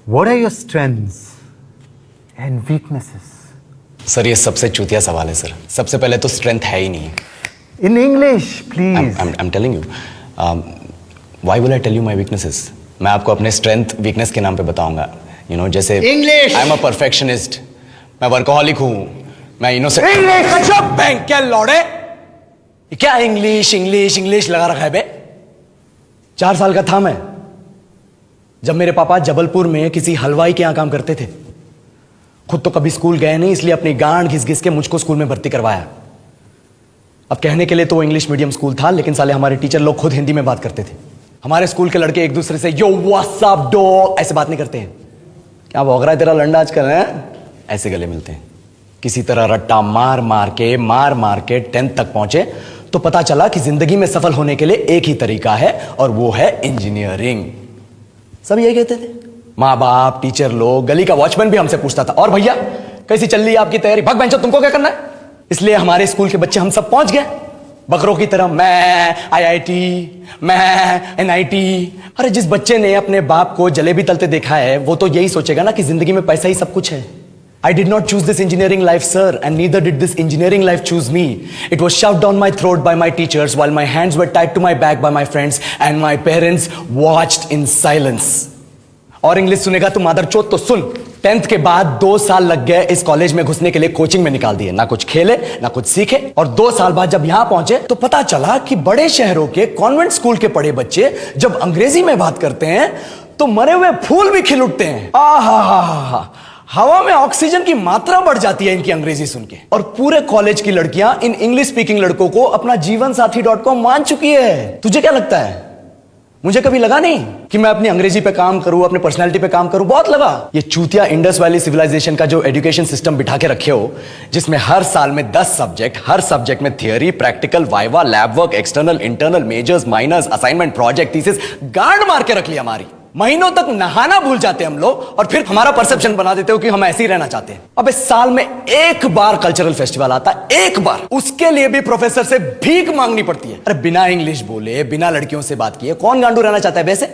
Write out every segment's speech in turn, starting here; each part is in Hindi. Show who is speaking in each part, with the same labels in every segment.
Speaker 1: What are your strengths and weaknesses?
Speaker 2: Sir ये सबसे चूतिया सवाल है सर। सबसे पहले तो स्ट्रेंथ है ही नहीं।
Speaker 1: In English, please.
Speaker 2: I'm telling you. Why will I tell you my weaknesses? मैं आपको अपने स्ट्रेंथ वीकनेस के नाम पे बताऊंगा। जैसे
Speaker 1: English.
Speaker 2: I'm a perfectionist. मैं वर्कोहॉलिक हूँ। मैं इनोसेंट।
Speaker 1: English.
Speaker 2: बैंक क्या लौड़े? ये क्या इंग्लिश इंग्लिश इंग्लिश लगा रखा है बे? 4 साल का था मैं जब मेरे पापा जबलपुर में किसी हलवाई के यहां काम करते थे। खुद तो कभी स्कूल गए नहीं, इसलिए अपनी गांड घिस घिस के मुझको स्कूल में भर्ती करवाया। अब कहने के लिए तो वो इंग्लिश मीडियम स्कूल था, लेकिन साले हमारे टीचर लोग खुद हिंदी में बात करते थे। हमारे स्कूल के लड़के एक दूसरे से यो व्हाट्स अप डॉग ऐसे बात नहीं करते हैं। क्या भौंक रहा है तेरा लंडा आजकल है? ऐसे गले मिलते हैं। किसी तरह रट्टा मार मार के 10th तक पहुंचे तो पता चला कि जिंदगी में सफल होने के लिए एक ही तरीका है और वो है इंजीनियरिंग। सब यही कहते थे। माँ बाप, टीचर लोग, गली का वॉचमैन भी हमसे पूछता था, और भैया कैसी चल रही है आपकी तैयारी? भग बेंचो, तुमको क्या करना है? इसलिए हमारे स्कूल के बच्चे हम सब पहुंच गए बकरों की तरह। मैं IIT, मैं NIT। अरे जिस बच्चे ने अपने बाप को जलेबी तलते देखा है वो तो यही सोचेगा ना कि जिंदगी में पैसा ही सब कुछ है। I did not choose this engineering life, sir, and neither did this engineering life choose me. It was shoved down my throat by my teachers while my hands were tied to my back by my friends and my parents watched in silence. और इंग्लिश सुनेगा तो मादरचोद तो सुन। 10th के बाद 2 साल लग गए इस कॉलेज में घुसने के लिए, कोचिंग में निकाल दिए। ना कुछ खेले ना कुछ सीखे, और 2 साल बाद जब यहां पहुंचे तो पता चला कि बड़े शहरों के कॉन्वेंट स्कूल के पढ़े बच्चे जब अंग्रेजी में बात करते हैं तो मरे हुए फूल भी खिल उठते हैं। आहा, हवा में ऑक्सीजन की मात्रा बढ़ जाती है इनकी अंग्रेजी सुन के। और पूरे कॉलेज की लड़कियां इन इंग्लिश स्पीकिंग लड़कों को अपना जीवनसाथी.com मान चुकी है। तुझे क्या लगता है? मुझे कभी लगा नहीं कि मैं अपनी अंग्रेजी पे काम करूं, अपने पर्सनालिटी पे काम करूं। बहुत लगा। ये चूतिया इंडस वैली सिविलाइजेशन का जो एजुकेशन सिस्टम बिठा के रखे हो, जिसमें हर साल में 10 सब्जेक्ट, हर सब्जेक्ट में theory, practical, viva, lab work, external, internal, majors, minors, assignment, project, thesis, गांड मार के रख लिया हमारी। महीनों तक नहाना भूल जाते हैं हम लोग, और फिर हमारा परसेप्शन बना देते हो कि हम ऐसे ही रहना चाहते हैं। अब इस साल में एक बार कल्चरल फेस्टिवल आता है, एक बार। उसके लिए भी प्रोफेसर से भीख मांगनी पड़ती है। अरे बिना इंग्लिश बोले, बिना लड़कियों से बात किए कौन गांडू रहना चाहता है वैसे?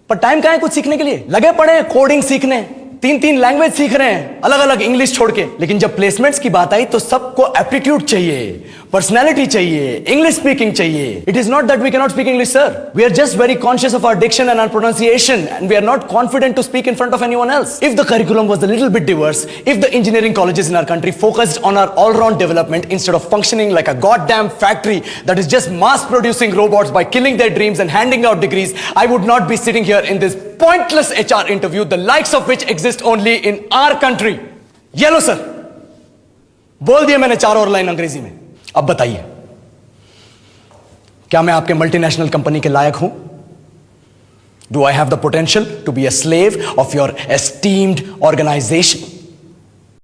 Speaker 2: पर टाइम कहां है कुछ सीखने के लिए? लगे पड़े हैं कोडिंग सीखने, 3 लैंग्वेज सीख रहे हैं, अलग अलग इंग्लिश छोड़ के। लेकिन जब प्लेसमेंट्स की बात आई तो सबको एप्टीट्यूड चाहिए, पर्सनैलिटी चाहिए, इंग्लिश स्पीकिंग चाहिए। It is not that we can not speak English, sir. We are just very conscious of our diction and our pronunciation, and we are not confident to speak in front of anyone else. If the curriculum was a little bit diverse, if the engineering colleges in our country focused on our all round development instead of functioning like a goddamn factory that is just mass producing robots by killing their dreams and handing out degrees, I would not be sitting here in this pointless HR interview, the likes of which exist only in our country. ये लो सर, बोल दिया मैंने 4 और लाइन अंग्रेजी में। अब बताइए, क्या मैं आपके मल्टीनेशनल कंपनी के लायक हूं? Do I have the potential to be a slave of your esteemed organization?